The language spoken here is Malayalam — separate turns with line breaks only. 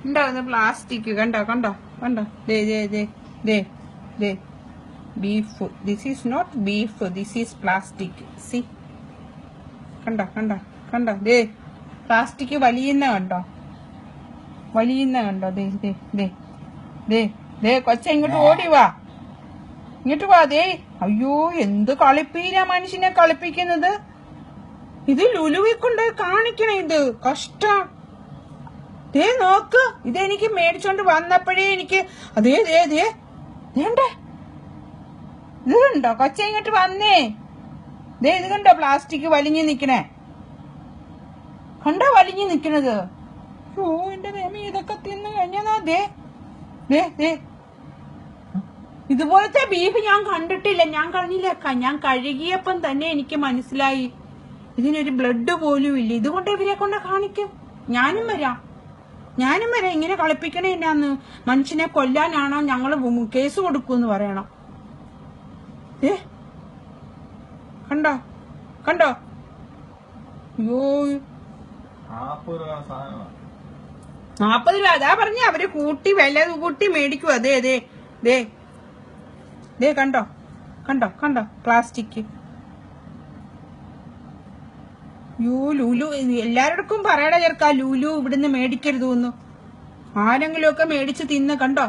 ഉണ്ടാകുന്ന പ്ലാസ്റ്റിക് കണ്ടോ കണ്ടോ കണ്ടോ ദേ ദേ ദേ ദേ ദേ beef. This is not beef, this is plastic. See കണ്ടോ കണ്ടോ കണ്ടോ ദേ പ്ലാസ്റ്റിക് വലിയുന്ന കണ്ടോ, വലിയുന്ന കണ്ടോ. ദേ ദേ ദേ ദേ ദേ കൊച്ച ഇങ്ങോട്ട് ഓടി വാ, ഇങ്ങോട്ട് വാ. ദേ അയ്യോ എന്ത് കളിപ്പീരാ മനുഷ്യനെ കളിപ്പിക്കുന്നത്. ഇത് ലുലുവിൽ കൊണ്ട് കാണിക്കണേ, ഇത് കഷ്ടം. ദേ നോക്ക്, ഇതെനിക്ക് മേടിച്ചോണ്ട് വന്നപ്പോഴേ എനിക്ക് അതേ ദേ ദേ വേണ്ടേ ഇത് കണ്ടോ. കൊച്ച ഇങ്ങോട്ട് വന്നേ. ദേ ഇത് കണ്ടോ പ്ലാസ്റ്റിക് വലിഞ്ഞു നിക്കണേ, കണ്ടോ വലിഞ്ഞു നിക്കണത്. ഓ എന്റെ ദൈവമേ, ഇതൊക്കെ തിന്നു കഴിഞ്ഞാ ദേ ദേ ദേ ഇതുപോലത്തെ ബീഫ് ഞാൻ കണ്ടിട്ടില്ല. ഞാൻ കളഞ്ഞില്ലേക്ക, ഞാൻ കഴുകിയപ്പം തന്നെ എനിക്ക് മനസ്സിലായി ഇതിനൊരു ബ്ലഡ് പോലും ഇല്ല. ഇതുകൊണ്ട് ഇവരെ കൊണ്ട് കാണിക്കും. ഞാനും വരാം ഇങ്ങനെ കളിപ്പിക്കണേ. എന്നാന്ന് മനുഷ്യനെ കൊല്ലാനാണോ ഞങ്ങള് കേസ് കൊടുക്കൂന്ന് പറയണം. ഏ കണ്ടോ കണ്ടോ. അയ്യോ 40 രൂപ. അതാ പറഞ്ഞ അവര് കൂട്ടി വില കൂട്ടി മേടിക്കും. അതെ അതെ ദേ ദേ കണ്ടോ കണ്ടോ കണ്ടോ പ്ലാസ്റ്റിക്. ലുലു എല്ലാരോടക്കും പറയണ ചേർക്കാ, ലുലു ഇവിടുന്ന് മേടിക്കരുതെന്ന്. ആരെങ്കിലും ഒക്കെ മേടിച്ച് തിന്ന് കണ്ടോ.